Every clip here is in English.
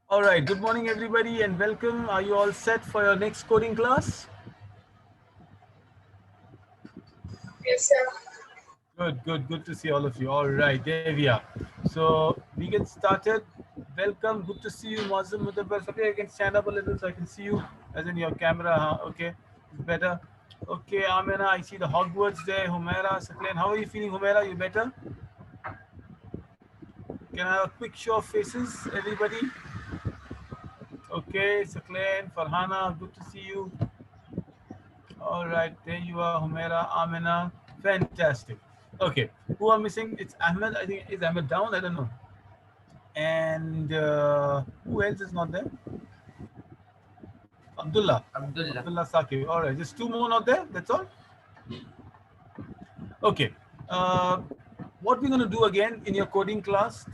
All right, good morning, everybody, and welcome. Are you all set for your next coding class? Yes, sir. Good to see all of you. All right, there we are. So we get started. Welcome, good to see you, Mazum Mutabar. Okay, I can stand up a little so I can see you, as in your camera. Huh? Okay, it's better. Okay, Amina, I see the Hogwarts there. Humaira, Saklan, how are you feeling, Humaira? You better? Can I have a quick show of faces, everybody? Okay, Saklan, Farhana, good to see you. All right, there you are, Humaira, Amina. Fantastic. Okay, who are missing? It's Ahmed. I think is Ahmed down. I don't know. And who else is not there? Abdullah. Abdullah. Abdullah Saqib. All right, just two more not there. That's all. Okay. Uh, what we're going to do again in your coding class?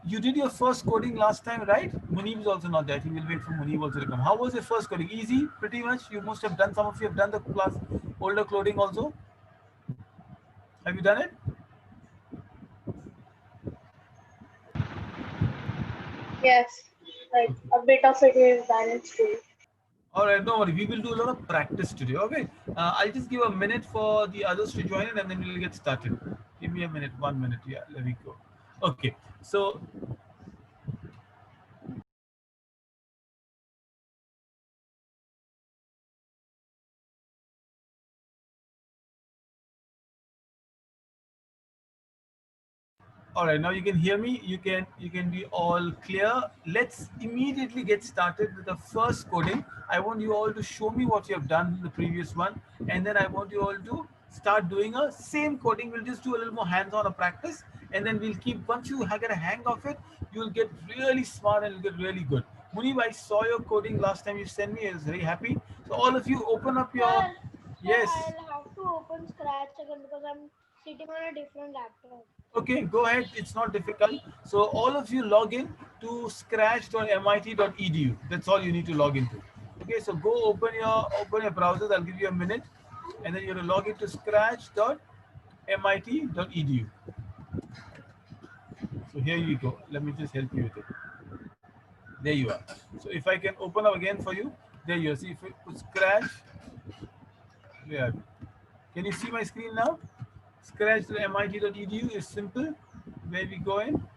You did your first coding last time, right? Munib is also not there. I think we'll wait for Munib also to come. How was your first coding? Easy, pretty much. You must have done. Some of you have done the class older coding also. Have you done it? Yes, like a bit of it is balanced too. All right, no worry. We will do a lot of practice today. Okay. I'll just give a minute for the others to join in, and then we'll get started. Give me a minute, 1 minute. Yeah, let me go. Okay. So all right, now you can hear me. You can be all clear. Let's immediately get started with the first coding. I want you all to show me what you have done in the previous one, and then I want you all to start doing a same coding. We'll just do a little more hands-on a practice, and then we'll keep. Once you get a hang of it, you'll get really smart and you'll get really good. Munib, I saw your coding last time you sent me. I was very happy. So all of you, open up your Sir, sir, yes. I'll have to open Scratch again because I'm sitting on a different laptop. Okay, go ahead. It's not difficult. So all of you log in to scratch.mit.edu. That's all you need to log into. Okay, so go open your browsers. I'll give you a minute, and then you're to log into scratch.mit.edu. So here you go. Let me just help you with it. There you are. So if I can open up again for you, there you are. See if it put scratch. Yeah. Can you see my screen now? Scratch.mit.edu is simple. Where we go in.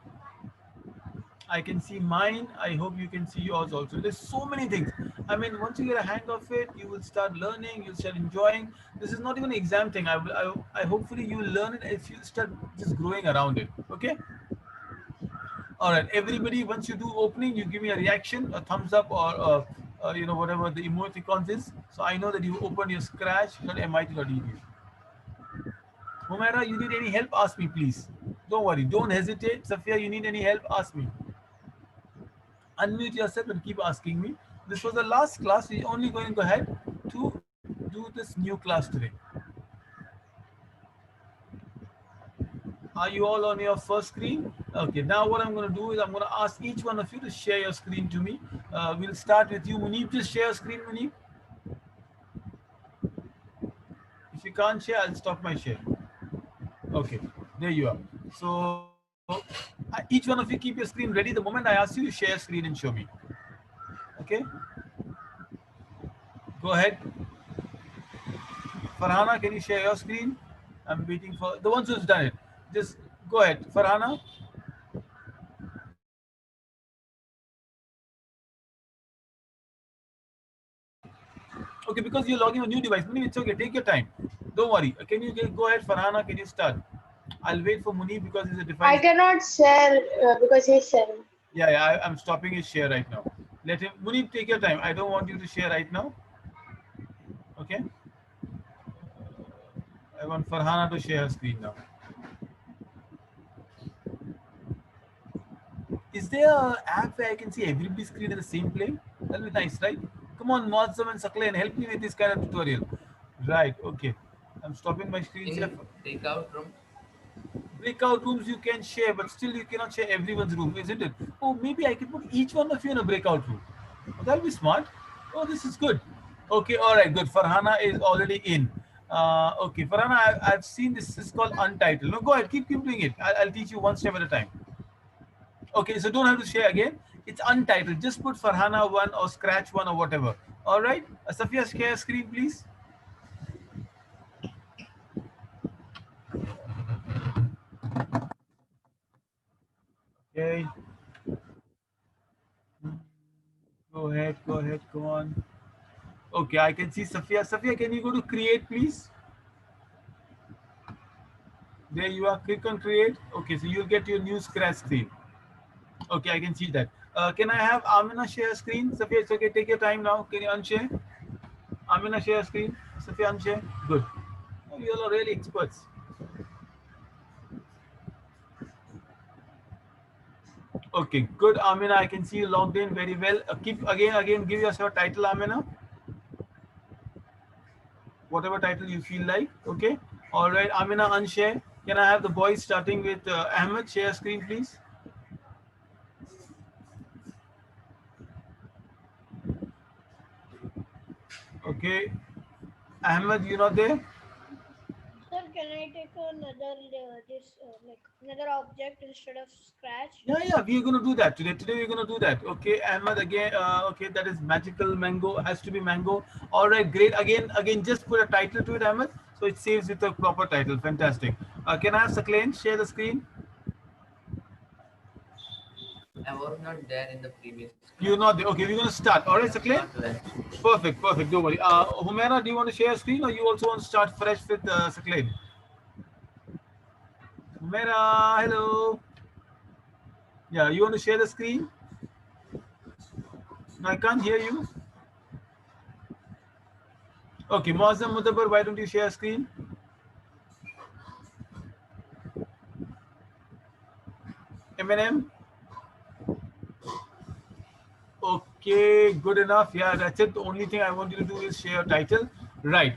I can see mine. I hope you can see yours also. There's so many things. I mean, once you get a hang of it, you will start learning. You'll start enjoying. This is not even an exam thing. I hopefully you will learn it if you start just growing around it. Okay. All right. Everybody, once you do opening, you give me a reaction, a thumbs up, or whatever the emoticons is. So I know that you opened your scratch.mit.edu. Humaira, you need any help? Ask me, please. Don't worry. Don't hesitate. Safia, you need any help? Ask me. Unmute yourself and keep asking me. This was the last class. We're only going to go ahead to do this new class today. Are you all on your first screen? Okay, now what I'm going to do is I'm going to ask each one of you to share your screen to me. We'll start with you, Munib. Just share your screen, Munib. If you can't share, I'll stop my share. Okay, there you are. So each one of you keep your screen ready. The moment I ask you, you share your screen and show me. Okay, go ahead. Farhana, can you share your screen? I'm waiting for the ones who's done it. Just go ahead, Farhana. Okay, because you're logging a new device. Munib, it's okay. Take your time. Don't worry. Can you go ahead, Farhana? Can you start? I'll wait for Munib because his I device. cannot share because he's sharing. Yeah, yeah. I'm stopping his share right now. Let him. Munib, take your time. I don't want you to share right now. Okay. I want Farhana to share her screen now. Is there an app where I can see everybody's screen in the same plane? That'll be nice, right? Come on, Muazzam and Sakle, help me with this kind of tutorial. Right, okay. I'm stopping my screen share. In breakout room. Breakout rooms you can share, but still you cannot share everyone's room, isn't it? Oh, maybe I can put each one of you in a breakout room. Oh, that'll be smart. Oh, this is good. Okay, all right, good. Farhana is already in. Okay, Farhana, I've seen this is called Untitled. No, go ahead, keep doing it. I'll teach you one step at a time. Okay, so don't have to share again. It's Untitled. Just put Farhana one or Scratch one or whatever. All right, Safia, share screen, please. Okay, go ahead, go on. Okay, I can see Safia. Safia, can you go to create, please? There you are. Click on create. Okay, so you'll get your new scratch screen. Okay, I can see that. Can I have Amina share screen? Safia, it's okay. Take your time now. Can you unshare? Amina share screen. Safia, unshare. Good. Oh, you all are really experts. Okay, good. Amina, I can see you logged in very well. Keep again. Give us your title, Amina. Whatever title you feel like. Okay. All right, Amina, unshare. Can I have the boys starting with Ahmed? Share screen, please. Okay. Ahmed, you not there? Sir, can I take another this like another object instead of scratch. Yeah, we're gonna do that today. Today we're gonna do that. Okay, Ahmed again. Okay, that is magical mango. Has to be mango. All right, great. Again, just put a title to it, Ahmed, so it saves with a proper title. Fantastic. Can I have Sakleen share the screen? I was not there in the previous You're class. not there. Okay, we're gonna start. All right, Sakleen. Not well. Perfect. Don't worry. Humaira, do you want to share a screen, or you also want to start fresh with Sakleen? Humaira, hello. Yeah, you want to share the screen? No, I can't hear you. Okay, Muazzam Mudabar, why don't you share a screen? Eminem. Okay, good enough. Yeah, that's it. The only thing I want you to do is share a title. Right.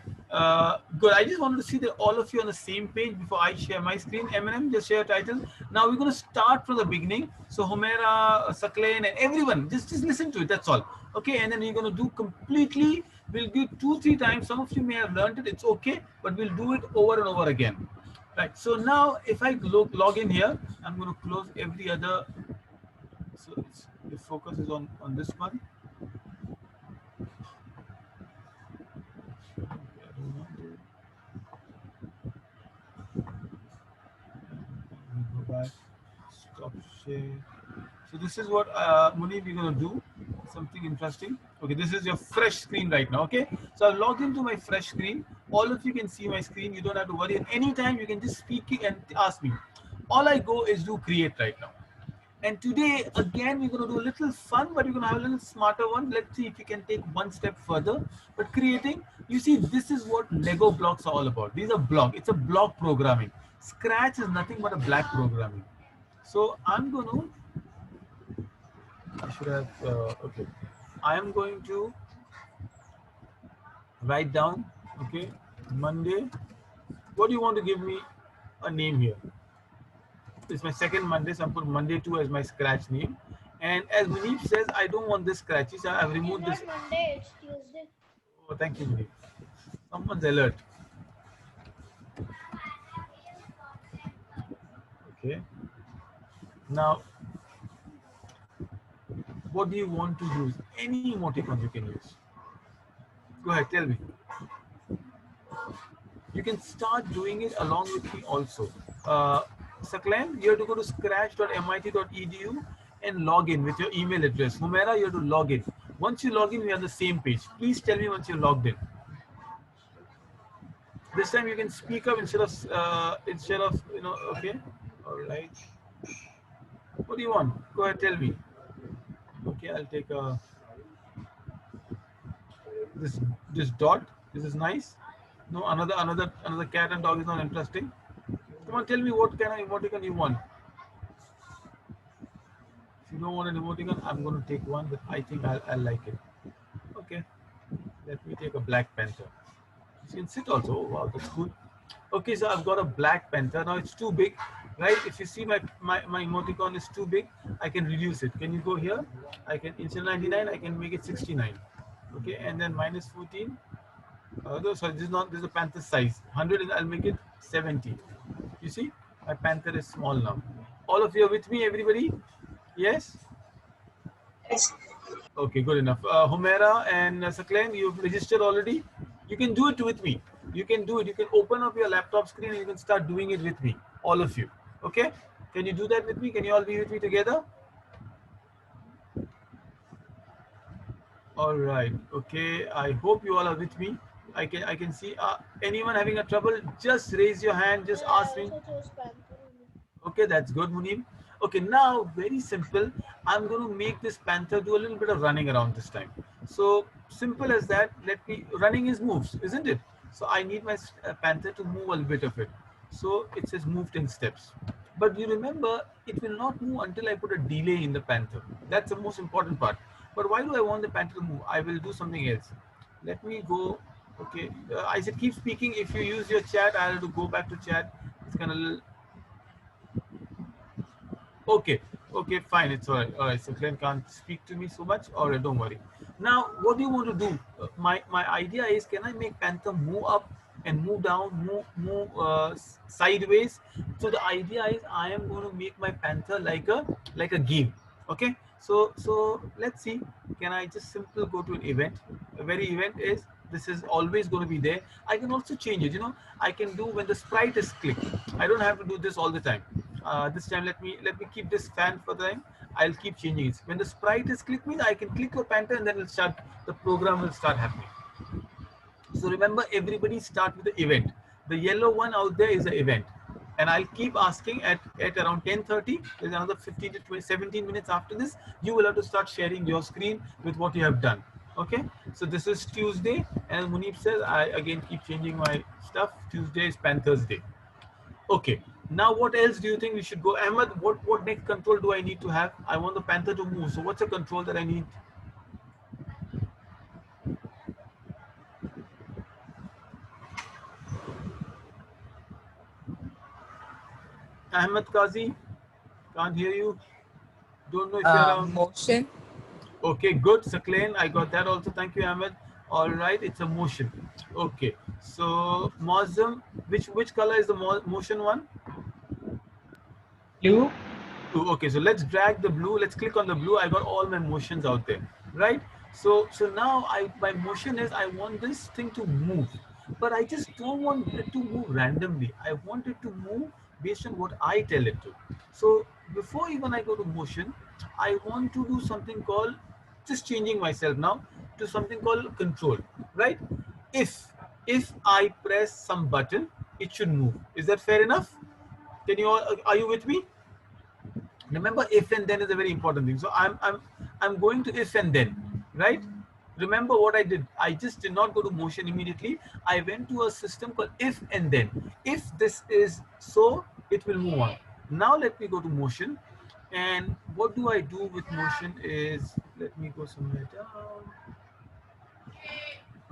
Good. I just wanted to see that all of you on the same page before I share my screen. Eminem, just share a title. Now we're going to start from the beginning. So Humaira, Sakleen, and everyone, just listen to it. That's all. Okay, and then we're going to do completely. We'll do 2-3 times. Some of you may have learned it. It's okay, but we'll do it over and over again. Right. So now, if I log in here, I'm going to close every other. So the focus is on this one. Go back, stop share. So this is what Munib we're gonna do. Something interesting. Okay, this is your fresh screen right now. Okay, so I'll log into my fresh screen. All of you can see my screen. You don't have to worry. And anytime you can just speak and ask me. All I go is do create right now. And today, again, we're going to do a little fun, but we're going to have a little smarter one. Let's see if we can take one step further. But creating, you see, this is what Lego blocks are all about. These are block. It's a block programming. Scratch is nothing but a black programming. So I'm going to, I should have, okay. I am going to write down, okay, Monday. What do you want to give me a name here? It's my second Monday, so I'm putting Monday 2 as my scratch name. And as Munib says, I don't want this scratchy, so I've removed It's this. not Monday, it's Tuesday. Oh, thank you, Munib. Someone's alert. Okay. Now, what do you want to use? Any emoticons you can use. Go ahead, tell me. You can start doing it along with me also. Sakleen, you have to go to scratch.mit.edu and log in with your email address. Humaira, you have to log in. Once you log in, we are on the same page. Please tell me once you're logged in. This time you can speak up instead of you know. Okay, all right. What do you want? Go ahead, tell me. Okay, I'll take this dot. This is nice. No, another cat and dog is not interesting. Come on, tell me what kind of emoticon you want. If you don't want an emoticon, I'm going to take one, but I think I'll like it. Okay, let me take a Black Panther. You can sit also. Oh, wow, that's good. Okay, so I've got a Black Panther. Now it's too big, right? If you see my emoticon is too big, I can reduce it. Can you go here? I can, instead of 99, I can make it 69. Okay, and then minus 14. Sorry, this is a panther size. 100, I'll make it 70. You see, my panther is small now. All of you are with me, everybody? Yes? Yes. Okay, good enough. Humaira and Sakleen, you've registered already. You can do it with me. You can do it. You can open up your laptop screen and you can start doing it with me. All of you. Okay? Can you do that with me? Can you all be with me together? All right. Okay. I hope you all are with me. I can see anyone having a trouble. Just raise your hand. Just Yeah, ask I me. also chose Panther. Okay, that's good, Munib. Okay, now very simple. I'm going to make this panther do a little bit of running around this time. So simple as that. Let me, running is moves, isn't it? So I need my panther to move a little bit of it. So it says moved in steps. But you remember, it will not move until I put a delay in the panther. That's the most important part. But why do I want the panther to move? I will do something else. Let me go. Okay, I said keep speaking. If you use your chat, I'll have to go back to chat. It's kind of okay, okay, fine, it's all right. All right, so Glenn can't speak to me so much. All right, don't worry. Now, what do you want to do? My idea is, can I make Panther move up and move down, move sideways. So the idea is I am going to make my panther like a game. Okay, so let's see. Can I just simply go to an event? A very event is this is always going to be there. I can also change it. I can do when the sprite is clicked. I don't have to do this all the time. This time let me keep this fan for the time. I'll keep changing it. When the sprite is clicked means I can click your panther and then the program will start happening. So remember, everybody start with the event. The yellow one out there is the event. And I'll keep asking at around 10:30. There's another 15 to 20, 17 minutes after this. You will have to start sharing your screen with what you have done. Okay. So this is Tuesday. And Munib says, I again keep changing my stuff. Tuesday is Panthers Day. Okay. Now what else do you think we should go? Ahmed, what next control do I need to have? I want the panther to move. So what's a control that I need? Ahmed Kazi, can't hear you. Don't know if you're around. Motion. Okay, good. Sakleen, I got that also. Thank you, Ahmed. All right, it's a motion. Okay, so Mozam, which color is the motion one? Blue. Blue. Okay, so let's drag the blue. Let's click on the blue. I got all my motions out there, right? So now my motion is I want this thing to move, but I just don't want it to move randomly. I want it to move based on what I tell it to. So before even I go to motion, I want to do something called, just changing myself now to something called control, right? If I press some button, it should move. Is that fair enough? Can you all, are you with me? Remember, if and then is a very important thing. So I'm going to if and then, right? Remember what I did. I just did not go to motion immediately. I went to a system called if and then. If this is so, it will move on. Now let me go to motion. And what do I do with motion is, let me go somewhere down.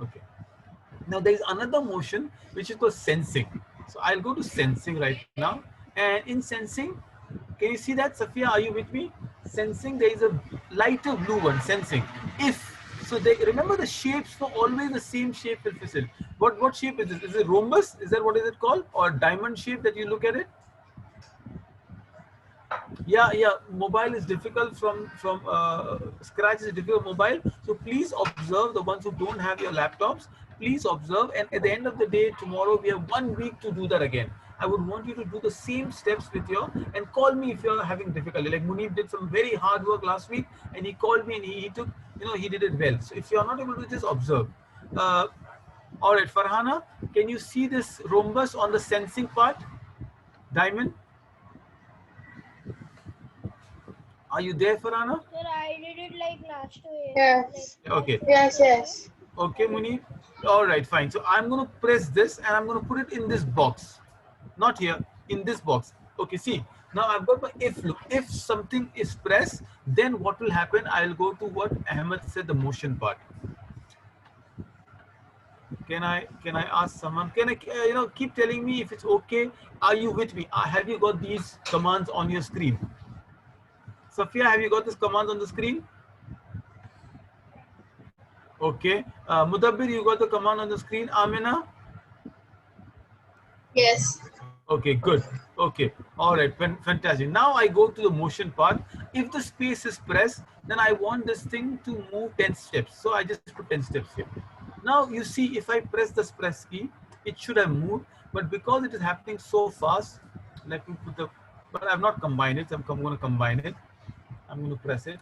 Okay. Now there is another motion which is called sensing. So I'll go to sensing right now. And in sensing, can you see that, Safia? Are you with me? Sensing, there is a lighter blue one, sensing. If, so they remember the shapes for always the same shape will fizzle. What shape is this? Is it rhombus? Is that what is it called? Or diamond shape that you look at it? Yeah, mobile is difficult from scratch is difficult mobile. So please observe, the ones who don't have your laptops, please observe, and at the end of the day tomorrow we have 1 week to do that again. I would want you to do the same steps with your, and call me if you're having difficulty. Like Munib did some very hard work last week and he called me and he took, he did it well. So if you're not able to, just observe. All right, Farhana, can you see this rhombus on the sensing part? Diamond? Are you there, Farhana? Sir, I did it like last year. Yes. Okay. Yes. Okay, Munib. All right, fine. So I'm going to press this and I'm going to put it in this box. Not here, in this box. Okay, see. Now I've got my if look. If something is pressed, then what will happen? I'll go to what Ahmed said, the motion part. Can I ask someone? Can I, keep telling me if it's okay? Are you with me? Have you got these commands on your screen? Safia, have you got this command on the screen? Okay. Mudabbir, you got the command on the screen. Amina? Yes. Okay, good. Okay. All right. Fantastic. Now I go to the motion part. If the space is pressed, then I want this thing to move 10 steps. So I just put 10 steps here. Now you see, if I press the press key, it should have moved. But because it is happening so fast, let me put but I've not combined it. So I'm going to combine it. I'm going to press it.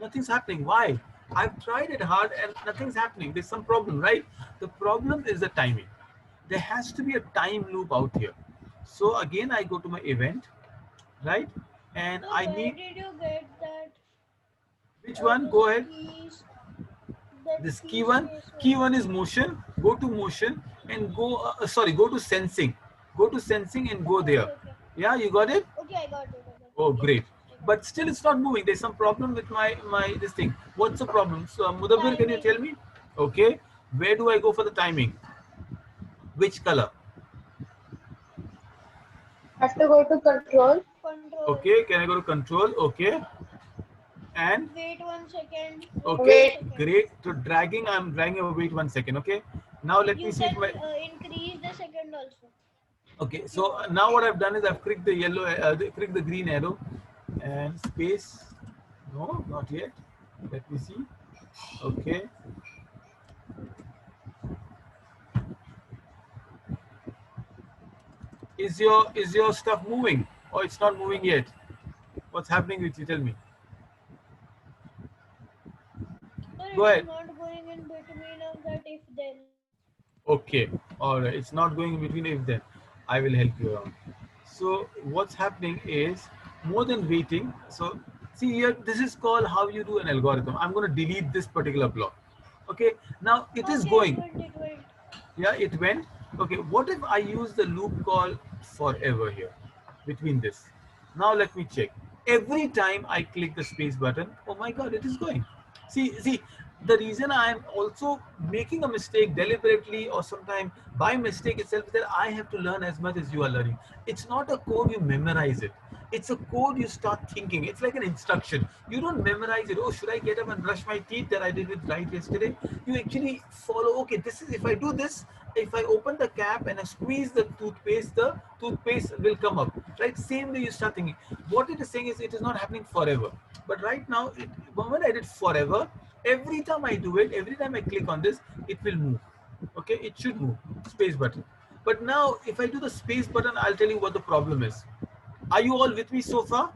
Nothing's happening. Why? I've tried it hard and nothing's happening. There's some problem, right? The problem is the timing. There has to be a time loop out here. So again, I go to my event, right? And So I where need, did you get that? which one? Go ahead. This Key key one. Key one is motion. Go to motion and go, go to sensing. Go to sensing and go there. Okay. Yeah, you got it? Okay, I got it. Oh, great. But still it's not moving. There's some problem with my this thing. What's the problem? So Mudabbir, can you tell me? Okay. Where do I go for the timing? Which color? Have to go to control. Control. Okay. Can I go to control? Okay. And Wait 1 second. okay, great. So dragging, I'm dragging. Wait 1 second. Okay. Now let me You see if can my increase the a second also. Okay, so now what I've done is I've clicked the yellow, clicked the green arrow, and space. No, not yet. Let me see. Okay. Is your stuff moving, or it's not moving yet? What's happening with you? Tell me. Sir, Go it ahead. is not going in between of that if then. Okay, all right. It's not going in between if then. I will help you around. So what's happening is more than waiting. So see here, this is called how you do an algorithm. I'm going to delete this particular block. Okay, now it is Okay, going. it went. Yeah, it went. Okay, what if I use the loop call forever here between this? Now let me check. Every time I click the space button, oh my God, it is going. See, the reason I am also making a mistake deliberately or sometimes by mistake itself is that I have to learn as much as you are learning. It's not a code you memorize it. It's a code you start thinking. It's like an instruction. You don't memorize it. Oh, should I get up and brush my teeth that I did with right yesterday? You actually follow. Okay, this is if I do this. If I open the cap and I squeeze the toothpaste will come up. Right? Same way you start thinking. What it is saying is it is not happening forever. But right now, when I did forever, every time I do it, every time I click on this, it will move. Okay, it should move. Space button. But now, if I do the space button, I'll tell you what the problem is. Are you all with me so far?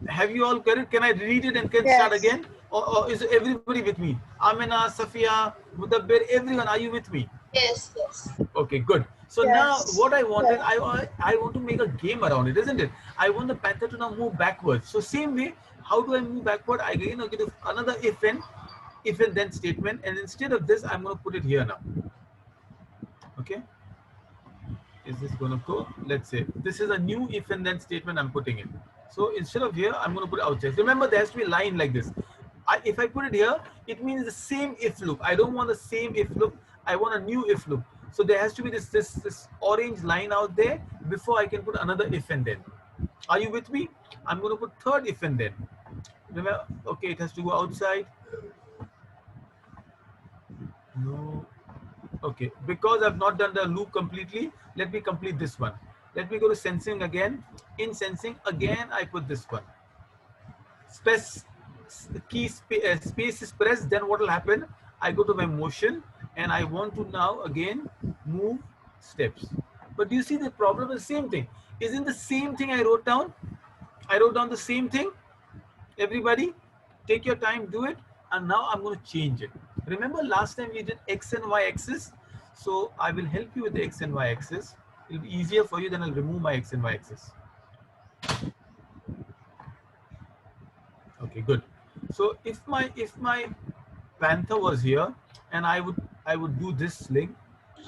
Have you all got it? Can I read it and can start Yes. again? Or is everybody with me? Amina, Safia, Mudabbir, everyone, are you with me? Yes. Yes. Okay, good. So now Yes. what I wanted, Yes. I want to make a game around it, isn't it? I want the panther to now move backwards. So same way, how do I move backward? I again get another if and then statement, and instead of this, I'm going to put it here now. Okay. Is this going to go? Let's say this is a new if and then statement I'm putting in. So instead of here, I'm going to put outside. Remember, there has to be a line like this. If I put it here, it means the same if loop. I don't want the same if loop. I want a new if loop. So there has to be this orange line out there before I can put another if and then. Are you with me? I'm going to put third if and then. Remember, okay, it has to go outside. No. Okay, because I've not done the loop completely, let me complete this one. Let me go to sensing again. In sensing again, I put this one. Space space is pressed. Then what will happen? I go to my motion and I want to now again move steps. But do you see the problem is the same thing? Isn't the same thing I wrote down? I wrote down the same thing. Everybody, take your time, do it. And now I'm going to change it. Remember last time we did X and Y axis? So I will help you with the X and Y axis. It'll be easier for you, then I'll remove my X and Y axis. Okay, good. So if my panther was here and I would do this link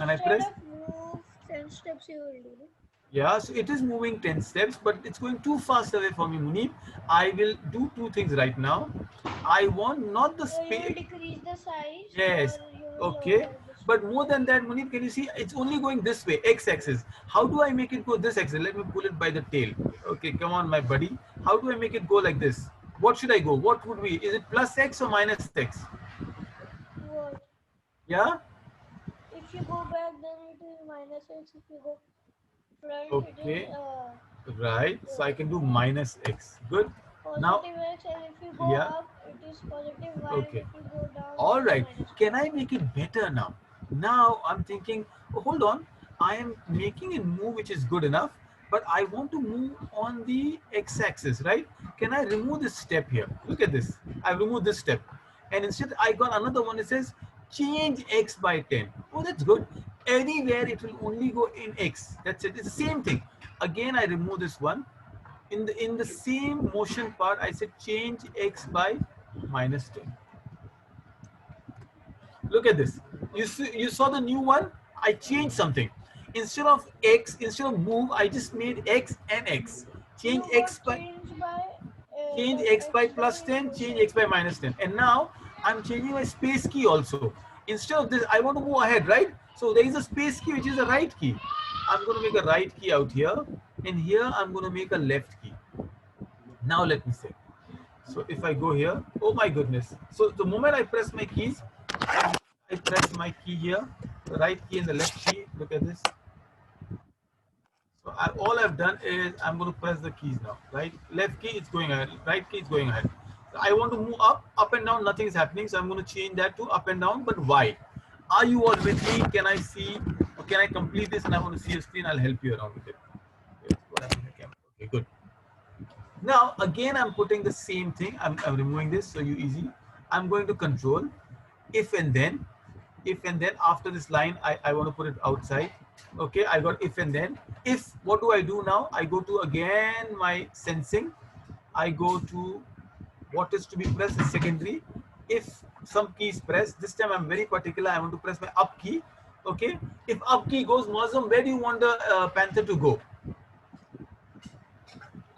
and I Instead press, of move 10 steps, you will do. yeah, so it is moving 10 steps, but it's going too fast away from me, Munib. I will do two things right now. I want not the So you will space. decrease the size. Yes. Or you will Okay. lower the But speed. more than that, Munib, can you see it's only going this way, x-axis. How do I make it go this axis? Let me pull it by the tail. Okay, come on, my buddy. How do I make it go like this? What should I go? What would be? Is it plus x or minus x? What? Yeah? If you go back, then it is minus x. If you go front, it Okay. is Right. So I can do minus x. Good. Now, positive x, and if you go yeah. up, it is positive y, Okay. and if you go down, All it is right. minus Can y. I make it better now? Now I'm thinking, oh, hold on. I am making a move which is good enough, but I want to move on the x-axis, right? Can I remove this step here? Look at this. I removed this step. And instead I got another one. It says change x by 10. Oh, that's good. Anywhere it will only go in x. That's it. It's the same thing. Again, I remove this one. In the same motion part, I said change x by minus 10. Look at this. You saw the new one? I changed something. Instead of x, instead of move, I just made x and x. Change You x got by change that x by x plus value 10, equals change to x by minus 10. And now I'm changing my space key also. Instead of this, I want to move ahead, right? So there is a space key which is a right key. I'm going to make a right key out here. And here I'm going to make a left key. Now let me say. So if I go here, oh my goodness. So the moment I press my keys, I press my key here. the right key and the left key. Look at this. So all I've done is I'm going to press the keys now. Right, left key it's going ahead, right key is going ahead. So I want to move up and down. Nothing is happening. So I'm going to change that to up and down. But why? Are you all with me? Can I see? Or can I complete this? And I want to see your screen. I'll help you around with it. What happened to the camera? Okay, good. Now again, I'm putting the same thing. I'm removing this so you easy. I'm going to control if and then. If and then after this line, I want to put it outside. Okay, I got if and then. If, what do I do now? I go to again my sensing. I go to what is to be pressed is secondary. If some key is pressed, this time I'm very particular. I want to press my up key. Okay, if up key goes, Muslim, where do you want the panther to go?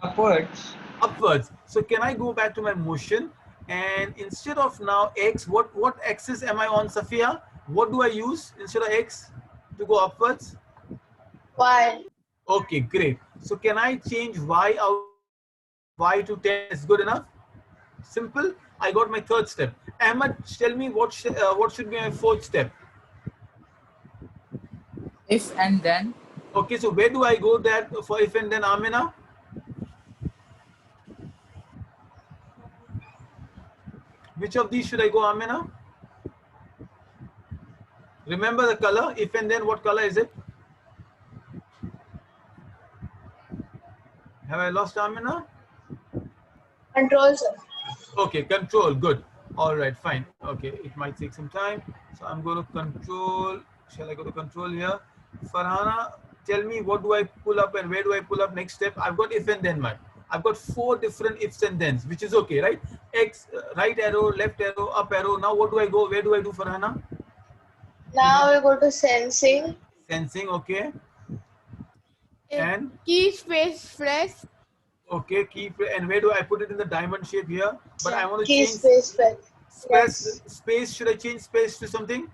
Upwards. Upwards. So can I go back to my motion, and instead of now X, what axis am I on, Safia? What do I use instead of X to go upwards? Y. Okay, great. So can I change Y out, Y to 10 is good enough? Simple. I got my third step. Ahmed, tell me what should be my fourth step? If and then. Okay, so where do I go that for if and then, Amina? Which of these should I go, Amina? Remember the color, if and then, what color is it? Have I lost Amina? Control, sir. Okay, control, good. All right, fine. Okay, it might take some time. So I'm going to control. Shall I go to control here? Farhana, tell me what do I pull up and where do I pull up next step? I've got if and then, man. I've got 4 different ifs and thens, which is okay, right? X, right arrow, left arrow, up arrow. Now what do I go? Where do I do, Farhana? Now we go to sensing. Sensing, okay. And Key space press. okay, keep, and where do I put it in the diamond shape here? But I want to Key change space press. space. Space. Should I change space to something?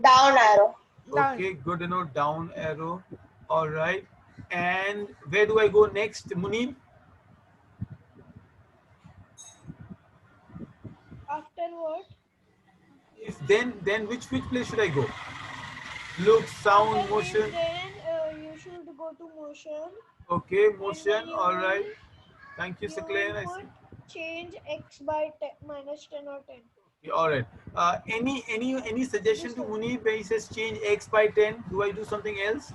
Down arrow. Down. Okay, good to know. Down arrow. All right. And where do I go next, Munib? After what? If then which place should I go? Look, sound, After motion. if then you should go to motion. Okay, And motion. then you All right. will- Thank you, You Sakleen. I will see. put change x by minus 10 or 10. Okay, all right. Any suggestion to Munib where he says change x by 10? Do I do something else?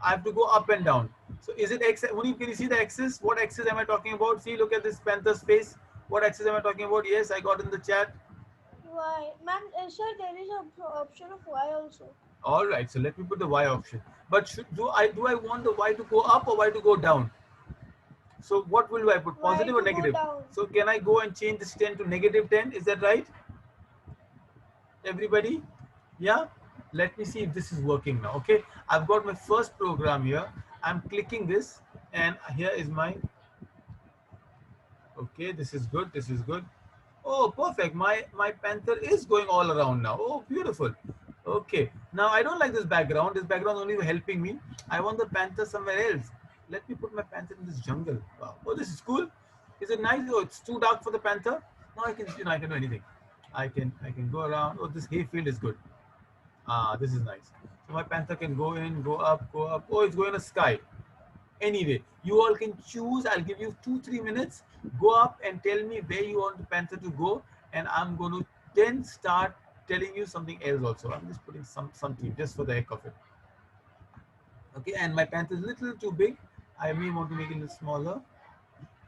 I have to go up and down. So is it x? Munib, can you see the axis? What axis am I talking about? See, look at this panther space. What axis am I talking about? Yes, I got in the chat. Y. Ma'am, sir, there is an option of y also. All right, so let me put the y option. But do I want the y to go up or y to go down? So what will I put? Y Positive or to go negative? down. So can I go and change this 10 to negative 10? Is that right? Everybody? Yeah? Let me see if this is working now. Okay, I've got my first program here. I'm clicking this and here is my, okay, this is good. This is good. Oh, perfect. My panther is going all around now. Oh, beautiful. Okay. Now I don't like this background. This background only helping me. I want the panther somewhere else. Let me put my panther in this jungle. Wow. Oh, this is cool. Is it nice? Oh, it's too dark for the panther. No, I can, I can do anything. I can go around. Oh, this hay field is good. Ah, this is nice. So my panther can go in, go up, go up. Oh, it's going in the sky. Anyway, you all can choose. I'll give you 2-3 minutes. Go up and tell me where you want the panther to go, and I'm going to then start telling you something else also. I'm just putting something just for the heck of it. Okay, and my panther is a little too big. I may want to make it a little smaller.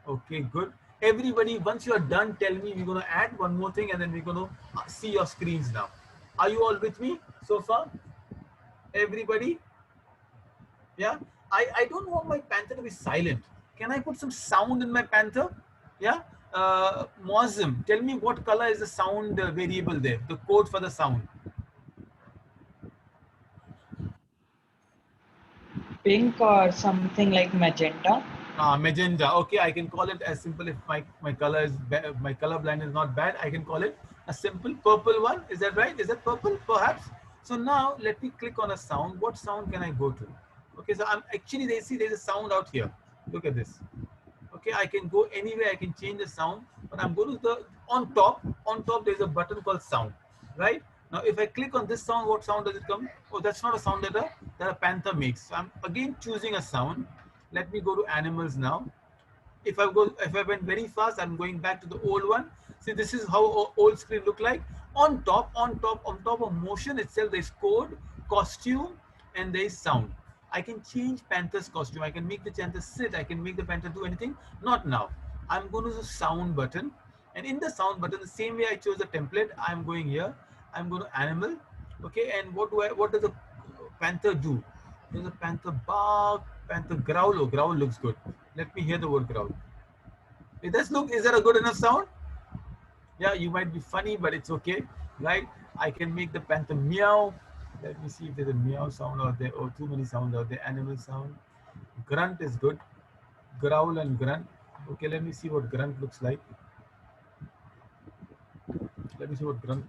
Okay, good. Everybody, once you are done, tell me. We're going to add one more thing, and then we're going to see your screens now. Are you all with me so far? Everybody? Yeah. I don't want my panther to be silent. Can I put some sound in my panther? Yeah. Muazzam, tell me what color is the sound variable there, the code for the sound. Pink or something like magenta. Magenta. Okay, I can call it as simple. If my color is my color blind is not bad, I can call it a simple purple one. Is that right? Is that purple perhaps? So now let me click on a sound. What sound can I go to? Okay, so I'm actually, there's a sound out here. Look at this. Okay, I can go anywhere. I can change the sound, but I'm going to the on top there's a button called sound, right? Now, if I click on this sound, what sound does it come? Oh, that's not a sound that a panther makes. So I'm again choosing a sound. Let me go to animals now. If I went very fast, I'm going back to the old one. See, this is how old screen look like. On top of motion itself, there's code, costume, and there's sound. I can change Panther's costume. I can make the Panther sit. I can make the Panther do anything. Not now. I'm going to the sound button. And in the sound button, the same way I chose the template, I'm going here. I'm going to animal. Okay, and what does the panther do? Does a panther bark? Panther growl? Oh, growl looks good. Let me hear the word growl. It does look, is that a good enough sound? Yeah, you might be funny, but it's okay, right? I can make the panther meow. Let me see if there's a meow sound out there. Oh, too many sounds out there. Animal sound. Grunt is good. Growl and grunt. Okay, let me see what grunt looks like. Let me see what grunt.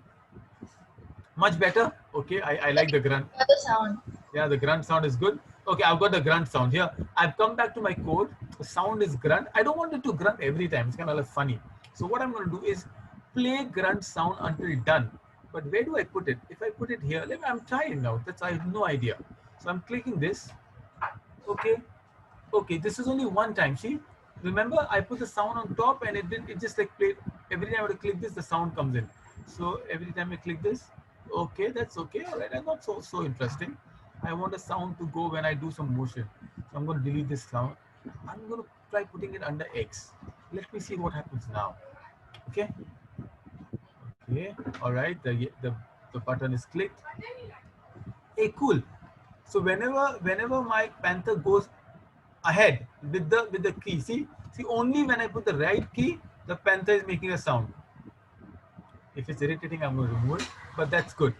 Much better. Okay, I like the grunt. The sound. Yeah, the grunt sound is good. Okay, I've got the grunt sound here. I've come back to my code. The sound is grunt. I don't want it to grunt every time. It's kind of like funny. So what I'm going to do is play grunt sound until done. But where do I put it? If I put it here, I'm trying now. I have no idea. So I'm clicking this. Okay. Okay, this is only one time. See, remember I put the sound on top and it just like played. Every time I click this, the sound comes in. So every time I click this, okay, that's okay. All right, not so interesting. I want a sound to go when I do some motion. So I'm going to delete this sound. I'm going to try putting it under X. Let me see what happens now. Okay. Okay. All right. The button is clicked. Hey, cool. So whenever my panther goes ahead with the key, see only when I put the right key, the panther is making a sound. If it's irritating, I'm going to remove it, but that's good.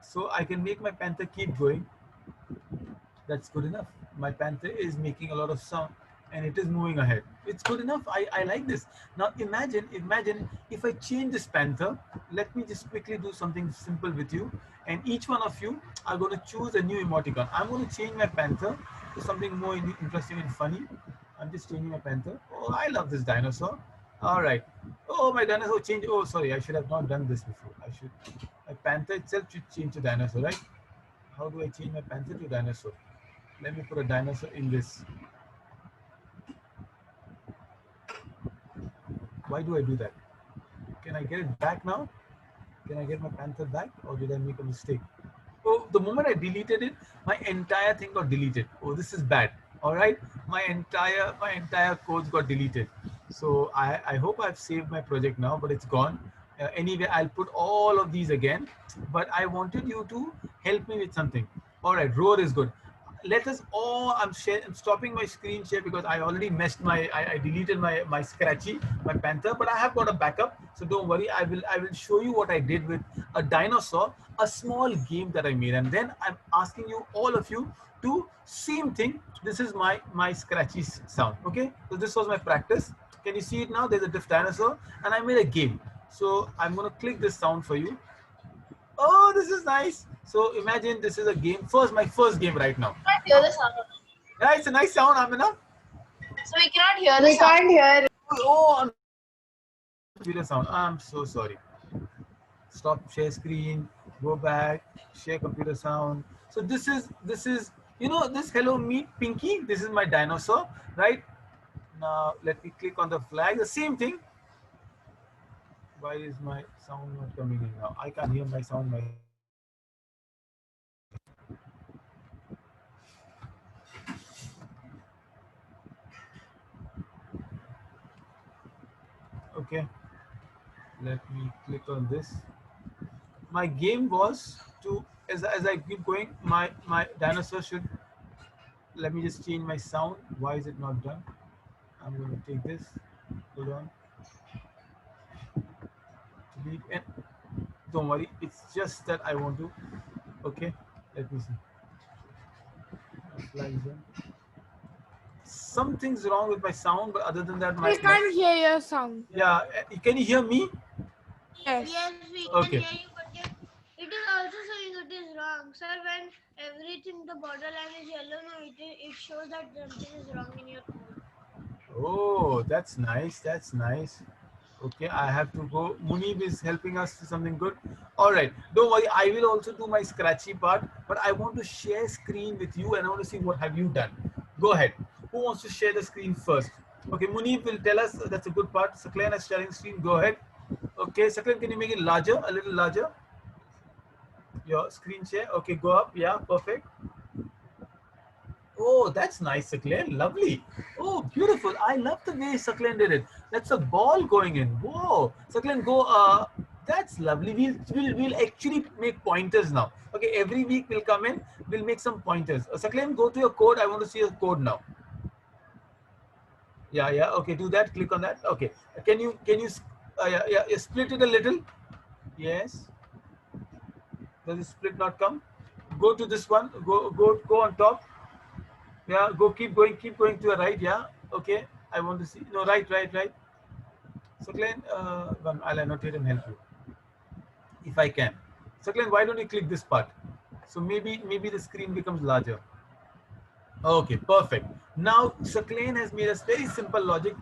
So I can make my panther keep going. That's good enough. My panther is making a lot of sound and it is moving ahead. It's good enough. I like this. Now imagine if I change this panther. Let me just quickly do something simple with you, and each one of you are going to choose a new emoticon. I'm going to change my panther to something more interesting and funny. I'm just changing my panther. Oh, I love this dinosaur. All right. Oh, my dinosaur changed. Oh, sorry, I should have not done this before. My panther itself should change to dinosaur, right? How do I change my panther to dinosaur? Let me put a dinosaur in this. Why do I do that? Can I get it back now? Can I get my panther back, or did I make a mistake? Oh, the moment I deleted it, my entire thing got deleted. Oh, this is bad. All right, my entire codes got deleted. So I hope I've saved my project now, but it's gone. Anyway, I'll put all of these again, but I wanted you to help me with something. All right, roar is good. Let us all, I'm stopping my screen share because I already messed I deleted my Scratchy, my panther, but I have got a backup. So don't worry, I will show you what I did with a dinosaur, a small game that I made. And then I'm asking you, all of you, to same thing. This is my Scratchy sound. Okay, so this was my practice. Can you see it now? There's a dinosaur and I made a game. So I'm going to click this sound for you. Oh, this is nice. So imagine this is a game. My first game right now. I can't hear the sound. Yeah, it's a nice sound, Amina. So we cannot hear the sound. We can't hear. Oh, computer sound. I'm so sorry. Stop share screen. Go back. Share computer sound. So this is this hello meet Pinky. This is my dinosaur, right? Now let me click on the flag. The same thing. Why is my sound not coming in now? I can't hear my sound. Okay, let me click on this. My game was to, as I keep going, my dinosaur should, let me just change my sound. Why is it not done? I'm going to take this. Hold on. Delete, and don't worry, it's just that I want to. Okay, let me see. Something's wrong with my sound, but other than that, I can't hear your sound. Yeah, can you hear me? Yes. Yes, we Okay. can hear you, but it is also showing it is wrong. Sir, when everything, the borderline is yellow, no, it shows that something is wrong in your code. Oh, that's nice. That's nice. Okay, I have to go. Munib is helping us to something good. All right, don't worry. I will also do my scratchy part, but I want to share screen with you, and I want to see what have you done. Go ahead. Who wants to share the screen first? Okay, Munib will tell us. That's a good part. Saklan is sharing screen. Go ahead. Okay, Saklan, can you make it larger, a little larger? Your screen share. Okay, go up. Yeah, perfect. Oh, that's nice, Saklen. Lovely. Oh, beautiful. I love the way Saklen did it. That's a ball going in. Whoa. Saklen, go. That's lovely. We'll actually make pointers now. Okay, every week we'll come in. We'll make some pointers. Saklen, go to your code. I want to see your code now. Yeah, yeah. Okay, do that. Click on that. Okay. Can you split it a little? Yes. Does the split not come? Go to this one. Go on top. Yeah, keep going to the right. Yeah, okay. I want to see. No, right. So, Glenn, I'll annotate and help you if I can. So, Glenn, why don't you click this part? So maybe the screen becomes larger. Okay, perfect. Now, Sakleen has made us very simple logic.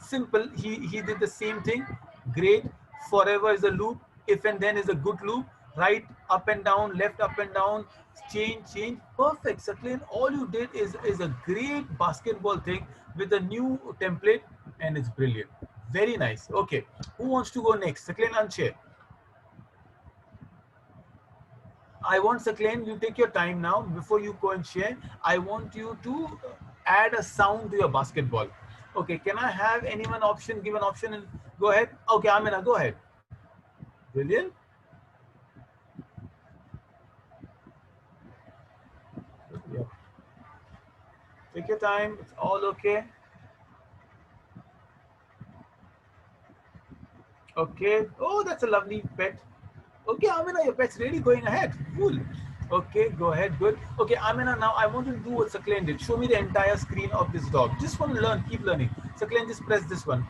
Simple. He did the same thing. Great. Forever is a loop. If and then is a good loop. Right up and down, left up and down, change. Perfect. Sakleen, all you did is a great basketball thing with a new template, and it's brilliant. Very nice. Okay. Who wants to go next? Sakleen, unshare. I want Sakleen, you take your time now before you go and share. I want you to add a sound to your basketball. Okay, can I have anyone option, give an option and go ahead? Okay, Amina, go ahead. Brilliant. Yeah. Take your time, it's all okay. Okay, oh, that's a lovely pet. Okay, Amina, your pet's really going ahead. Cool. Okay, go ahead. Good. Okay, Amina, now I want you to do what Sakleen did. Show me the entire screen of this dog. Just want to learn, keep learning. Sakleen, just press this one.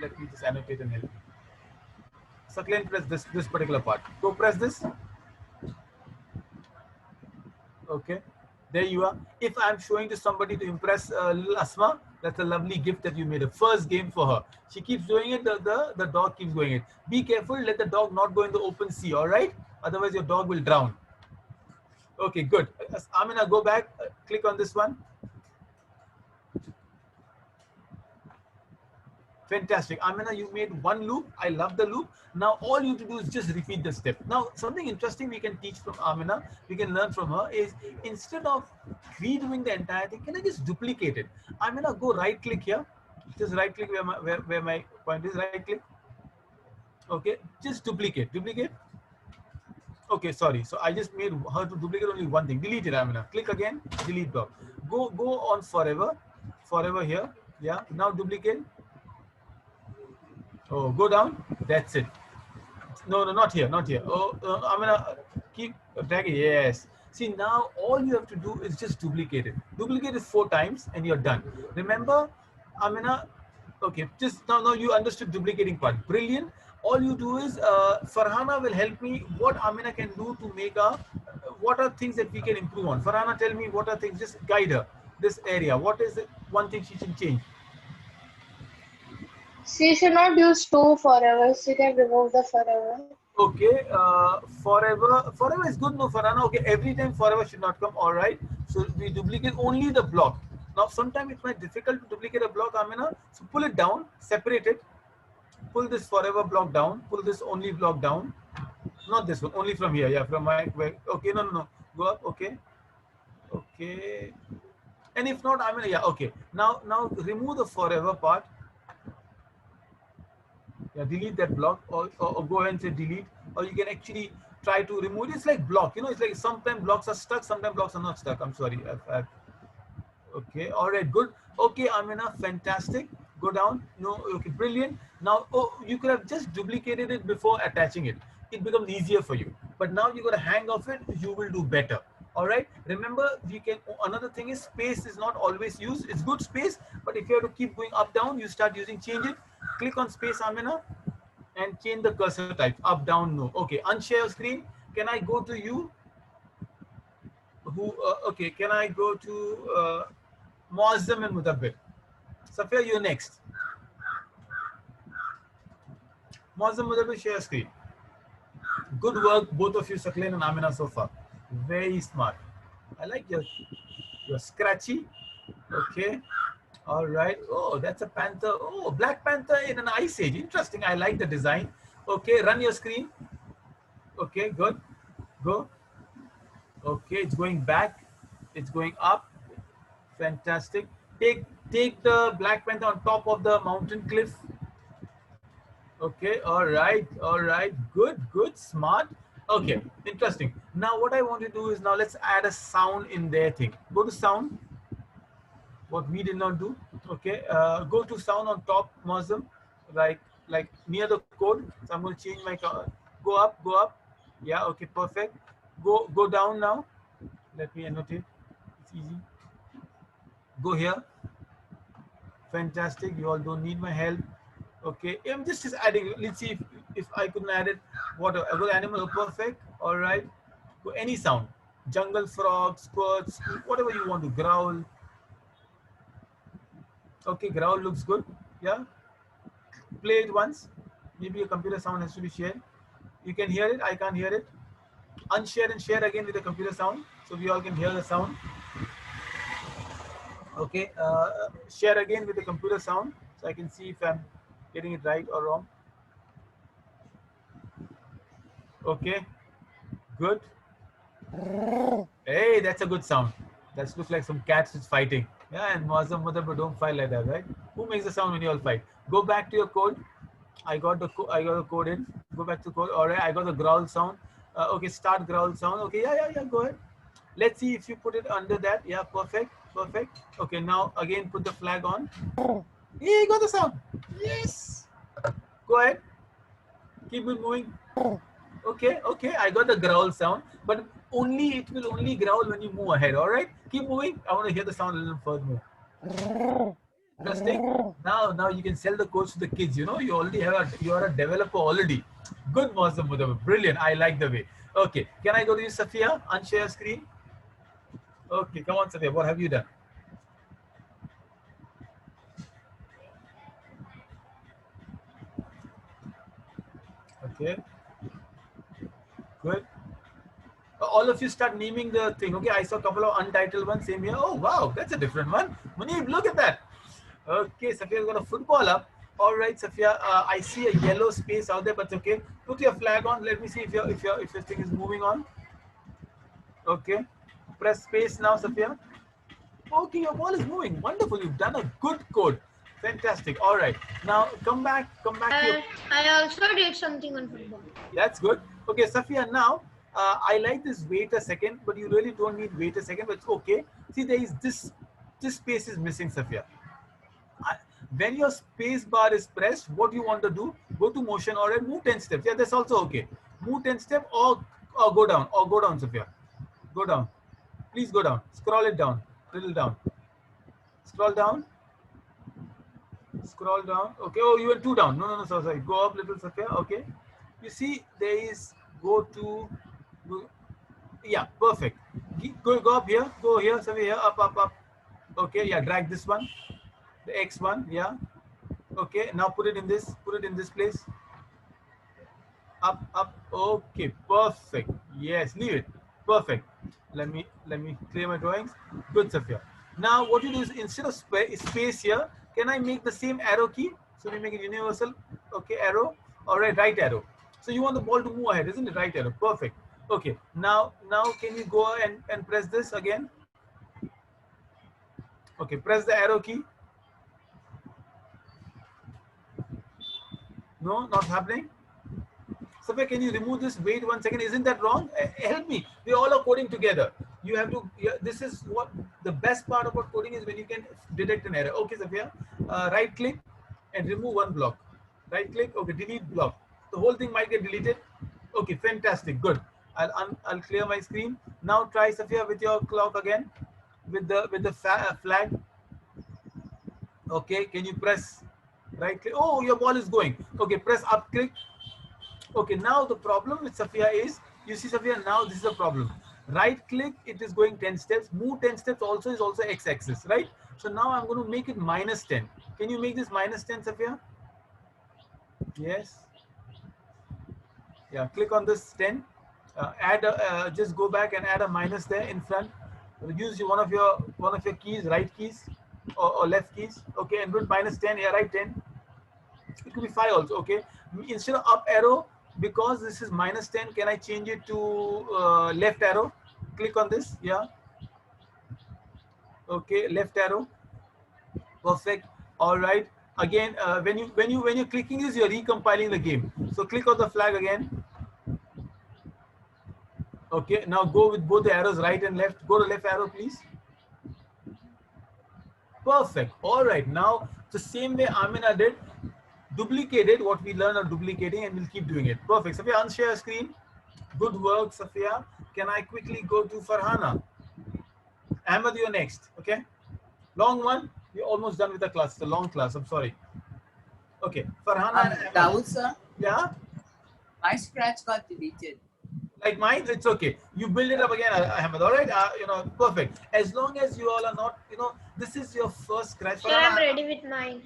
Let me just annotate and help you. Sakleen, press this particular part. Go press this. Okay, there you are. If I'm showing to somebody to impress little Asma, that's a lovely gift that you made. A first game for her. She keeps doing it. The dog keeps doing it. Be careful. Let the dog not go in the open sea. All right. Otherwise, your dog will drown. Okay, good. Amina, go back. Click on this one. Fantastic. Amina, you made one loop. I love the loop. Now, all you have to do is just repeat the step. Now, something interesting we can teach from Amina, we can learn from her is instead of redoing the entire thing, can I just duplicate it? Amina, go right click here. Just right click where my point is, right click. Okay, just duplicate. Okay, sorry. So I just made her to duplicate only one thing. Delete it, Amina. Click again, delete block. Go on forever here. Yeah, now duplicate. Oh, go down. That's it. No, not here. Oh, I'm gonna keep dragging. Yes. See, now all you have to do is just duplicate it. Duplicate it 4 times and you're done. Remember, Amina, okay, just now you understood duplicating part. Brilliant. All you do is, Farhana will help me what Amina can do to make what are things that we can improve on. Farhana, tell me what are things, just guide her, this area. What is it, one thing she should change? She should not use two forever. She can remove the forever. Okay, forever is good, no Farhana. Okay, every time forever should not come. All right, so we duplicate only the block. Now, sometimes it might be difficult to duplicate a block, Amina. So pull it down, separate it. Pull this forever block down. Pull this only block down. Not this one, only from here. Yeah, from my. Okay, no. Go up. Okay. And if not, Amina, yeah. Okay. Now remove the forever part. Yeah, delete that block or go ahead and say delete, or you can actually try to remove it. It's like block, it's like sometimes blocks are stuck, sometimes blocks are not stuck. I'm sorry. Okay, all right, good. Okay, Amina, fantastic. Go down. No, okay, brilliant. Now, you could have just duplicated it before attaching it. It becomes easier for you. But now you got to hang off it, you will do better. All right. Remember, another thing is space is not always used. It's good space, but if you have to keep going up, down, you start using change it. Click on space, Amina, and change the cursor type. Up, down, no. Okay, unshare your screen. Can I go to you? Okay, can I go to Muazzam and Mudabbir? Safia, you're next. Mozam Mudabbir, share screen. Good work, both of you, Sakleen and Amina, so far. Very smart. I like your scratchy. Okay. All right. Oh, that's a panther. Oh, Black Panther in an ice age. Interesting. I like the design. Okay, run your screen. Okay, good. Go. Okay, it's going back. It's going up. Fantastic. Take the Black Panther on top of the mountain cliff. Okay, all right, good, smart. Okay, interesting. Now what I want to do is now let's add a sound in their thing. Go to sound. What we did not do. Okay, go to sound on top, Muslim, like near the code. So I'm going to change my color. Go up. Yeah, okay, perfect. Go down now. Let me annotate. It's easy. Go here. Fantastic. You all don't need my help. Okay, I'm just adding. Let's see if I couldn't add it. What a good animal. Perfect. All right. Go any sound. Jungle frog, squirts, whatever you want to. Growl. Okay, growl looks good. Yeah. Play it once. Maybe a computer sound has to be shared. You can hear it. I can't hear it. Unshare and share again with the computer sound, so we all can hear the sound. Okay. Share again with the computer sound, so I can see if I'm getting it right or wrong. Okay, good. Hey, that's a good sound. That looks like some cats is fighting. Yeah, and Muazzam Mudabbir, don't fight like that, right? Who makes the sound when you all fight? Go back to your code. I got the code in. Go back to code. All right, I got the growl sound. Okay, start growl sound. Okay, yeah. Go ahead. Let's see if you put it under that. Yeah, perfect. Okay, now again put the flag on. Yeah, you got the sound. Yes. Go ahead. Keep it moving. Okay. I got the growl sound, but it will only growl when you move ahead. All right. Keep moving. I want to hear the sound a little further. Interesting. Now you can sell the codes to the kids. You know, you are a developer already. Good, Muazzam Mudabbir. Brilliant. I like the way. Okay. Can I go to you, Safia? Unshare screen. Okay. Come on, Safia. What have you done? Okay. Good. All of you start naming the thing. Okay, I saw a couple of untitled ones. Same here. Oh, wow, that's a different one. Munib, look at that. Okay, Safia's got a football up. All right, Safia, I see a yellow space out there, but okay. Put your flag on. Let me see if your thing is moving on. Okay. Press space now, Safia. Okay, your ball is moving. Wonderful. You've done a good code. Fantastic. All right. Now come back to your... I also did something on football. That's good. Okay, Safia, now I like this wait a second, but you really don't need wait a second, but it's okay. See, there is this space is missing, Safia. When your space bar is pressed, what you want to do, go to motion or move 10 steps. Yeah, that's also okay. Move 10 steps or go down, Safia. Go down. Please go down. Scroll it down. Little down. Scroll down. Scroll down. Okay. Oh, you went 2 down. No, sorry. Go up little, Safia. Okay. You see, there is yeah, perfect. Go up here. Go here, Safia. Here. Up. Okay. Yeah. Drag this one. The X one. Yeah. Okay. Now put it in this. Put it in this place. Up. Okay. Perfect. Yes. Leave it. Perfect. Let me clear my drawings. Good, Safia. Now what you do is instead of space here, can I make the same arrow key? So we make it universal. Okay, arrow. All right, right arrow. So you want the ball to move ahead, isn't it? Right arrow. Perfect. Okay. Now can you go and press this again? Okay, press the arrow key. No, not happening. Safia, can you remove this? Wait 1 second. Isn't that wrong? Help me. We all are coding together. You have to. This is what the best part about coding is, when you can detect an error. Okay, Safia. Right click and remove one block. Right click. Okay, delete block. The whole thing might get deleted. Okay, fantastic. Good. I'll clear my screen. Now try, Safia, with your clock again, with the flag. Okay, can you press right click? Oh, your ball is going. Okay, press up click. Okay, now the problem with Safia is, you see, Safia, now this is a problem. Right click, it is going 10 steps. Move 10 steps also is also x-axis, right? So now I'm going to make it -10. Can you make this -10, Safia? Yes. Yeah, click on this 10. Just go back and add a minus there in front. Use one of your keys, right keys or left keys. Okay, and put minus 10. Yeah, right 10. It could be 5 also. Okay, instead of up arrow, because this is minus 10, can I change it to left arrow? Click on this. Yeah. Okay, left arrow. Perfect. All right. Again, when you're clicking this, you're recompiling the game. So click on the flag again. Okay. Now go with both the arrows, right and left. Go to left arrow, please. Perfect. All right. Now the same way Amina did, duplicated what we learned of duplicating, and we'll keep doing it. Perfect. Safia, unshare your screen. Good work, Safia. Can I quickly go to Farhana? Ahmed, you're next. Okay. Long one. We're almost done with the class. It's a long class. I'm sorry. Okay. Farhana and Ahmed. Rahul sir, Yeah. my scratch got deleted. Like mine, it's okay. You build it up again, Ahmed. All right. Perfect. As long as you all are not, this is your first scratch. Sir, I'm ready with mine.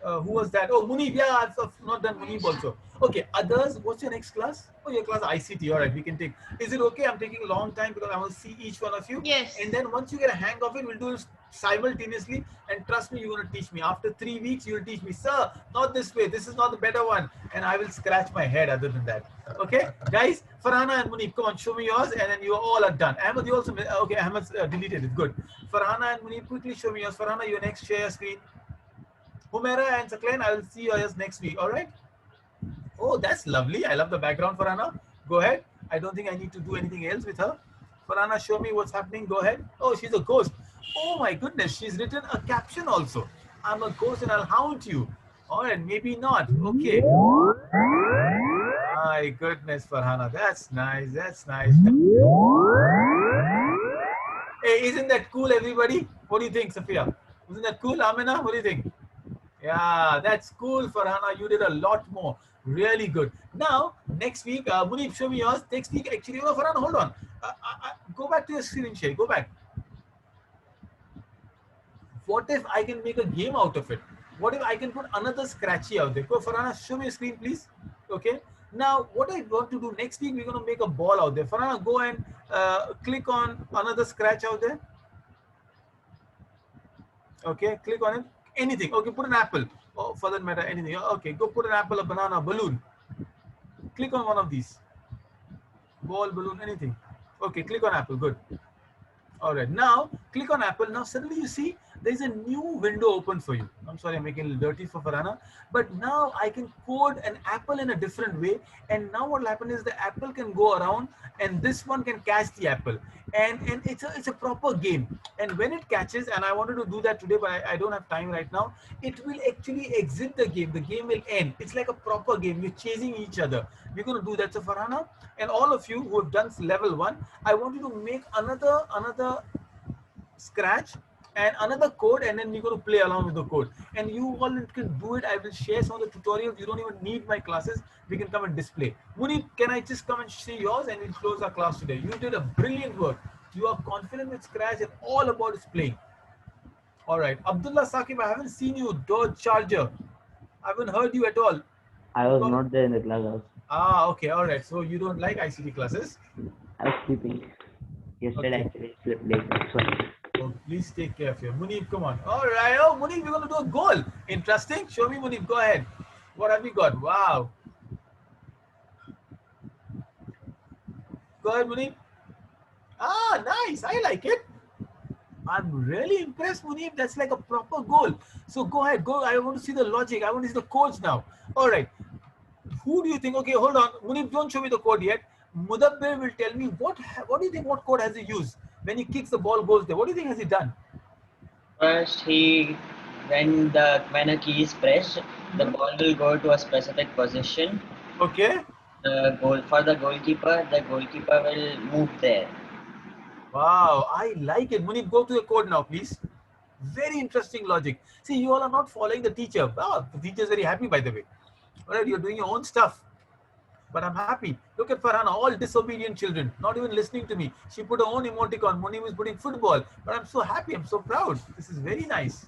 Who was that? Oh, Munib. Yeah, I've not done Munib also. Okay, others, what's your next class? Oh, your class ICT. All right, we can take. Is it okay? I'm taking a long time because I want to see each one of you. Yes. And then once you get a hang of it, we'll do it simultaneously. And trust me, you're going to teach me. After 3 weeks, you'll teach me, sir, not this way. This is not the better one. And I will scratch my head other than that. Okay, guys, Farhana and Munib, come on, show me yours. And then you all are done. Ahmed, you also, okay, Ahmed's deleted it. Good. Farhana and Munib, quickly show me yours. Farhana, your next, share your screen. Humaira and Sakleen, I will see you guys next week. All right. Oh, that's lovely. I love the background, Farhana. Go ahead. I don't think I need to do anything else with her. Farhana, show me what's happening. Go ahead. Oh, she's a ghost. Oh my goodness. She's written a caption also. I'm a ghost and I'll haunt you. All right. Maybe not. Okay. My goodness, Farhana. That's nice. That's nice. Hey, isn't that cool, everybody? What do you think, Safia? Isn't that cool, Amina? What do you think? Yeah, that's cool, Farhana. You did a lot more. Really good. Now, next week, Munib, show me yours. Next week, actually, Farhana, hold on. Go back to your screen share. Go back. What if I can make a game out of it? What if I can put another scratchy out there? Go, Farhana, show me your screen, please. Okay. Now, what I want to do next week, we're going to make a ball out there. Farhana, go and click on another scratch out there. Okay, click on it. Anything. Okay, put an apple. Oh, for that matter, anything. Okay, go put an apple, a banana, a balloon. Click on one of these. Ball, balloon, anything. Okay, click on apple. Good. All right. Now, click on apple. Now, suddenly you see there's a new window open for you. I'm sorry, I'm making it a little dirty for Farhana. But now I can code an apple in a different way. And now what will happen is the apple can go around and this one can catch the apple. And it's a proper game. And when it catches, and I wanted to do that today, but I don't have time right now, it will actually exit the game. The game will end. It's like a proper game. You're chasing each other. We're going to do that. So Farhana and all of you who have done level 1, I want you to make another scratch and another code, and then we're going to play along with the code. And you all can do it. I will share some of the tutorials. You don't even need my classes. We can come and display. Munib, can I just come and see yours, and we'll close our class today. You did a brilliant work. You are confident with Scratch, and all about is playing. All right. Abdullah Saqib, I haven't seen you. Dodge Charger. I haven't heard you at all. I was not there in the class. Ah, okay. All right. So you don't like ICT classes? I was sleeping. Yesterday, actually, slept late. That's why. Oh, please take care of you. Munib, come on. All right. Oh, Munib, we're going to do a goal. Interesting. Show me, Munib. Go ahead. What have we got? Wow. Go ahead, Munib. Ah, nice. I like it. I'm really impressed, Munib. That's like a proper goal. So go ahead. Go. I want to see the logic. I want to see the codes now. All right. Who do you think? Okay, hold on. Munib, don't show me the code yet. Mudabbir will tell me what do you think, what code has he used? When he kicks, the ball goes there. What do you think has he done? First, when a key is pressed, the ball will go to a specific position. Okay. For the goalkeeper will move there. Wow, I like it. Munib, go to the code now, please. Very interesting logic. See, you all are not following the teacher. Oh, the teacher is very happy, by the way. All right, you're doing your own stuff. But I'm happy. Look at Farhana, all disobedient children, not even listening to me. She put her own emoticon. Munib is putting football. But I'm so happy. I'm so proud. This is very nice.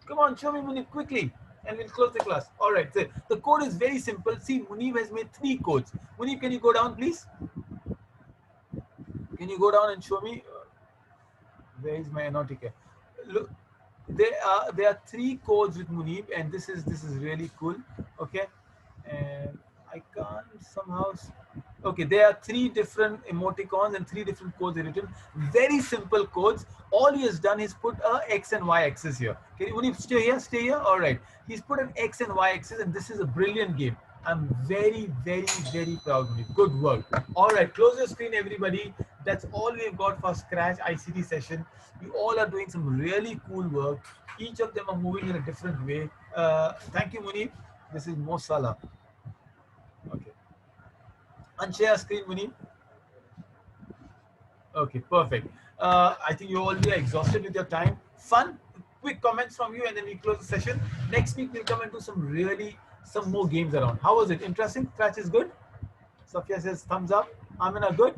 Come on, show me, Munib, quickly. and we'll close the class. All right. So the code is very simple. See, Munib has made 3 codes. Munib, can you go down, please? Can you go down and show me? Where is my Nautica? Look, there are 3 codes with Munib, and this is really cool. Okay, and I can't somehow. Okay, there are 3 different emoticons and 3 different codes written. Very simple codes. All he has done is put a X and Y axis here. Can you Munib stay here? Stay here. All right. He's put an X and Y axis, and this is a brilliant game. I'm very, very, very proud of you. Good work. All right, close your screen, everybody. That's all we've got for Scratch ICT session. You all are doing some really cool work. Each of them are moving in a different way. Thank you, Munib. This is Mo Salah. Okay. Unshare screen, Munib. Okay, perfect. I think you all are exhausted with your time. Fun. Quick comments from you, and then we close the session. Next week, we'll come and do some more games around. How was it? Interesting? Scratch is good? Sophia says thumbs up. Amina, good?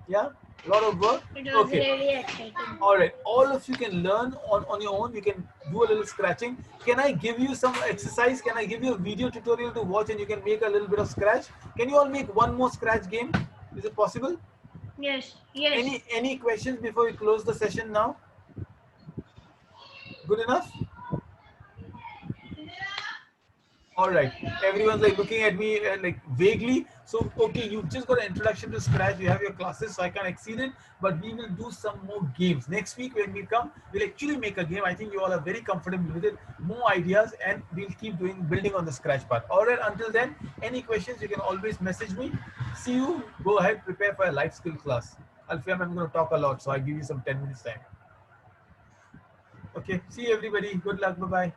Yeah? A lot of work? It was really exciting. All right. All of you can learn on your own. You can do a little scratching. Can I give you some exercise? Can I give you a video tutorial to watch and you can make a little bit of scratch? Can you all make one more scratch game? Is it possible? Yes, yes. Any questions before we close the session now? Good enough? All right, everyone's like looking at me like vaguely. So, okay, you just got an introduction to Scratch. You have your classes, so I can't exceed it. But we will do some more games. Next week when we come, we'll actually make a game. I think you all are very comfortable with it. More ideas, and we'll keep building on the Scratch part. All right, until then, any questions, you can always message me. See you. Go ahead, prepare for a life skill class. Alfiam, I'm going to talk a lot, so I'll give you some 10 minutes time. Okay, see you everybody. Good luck. Bye-bye.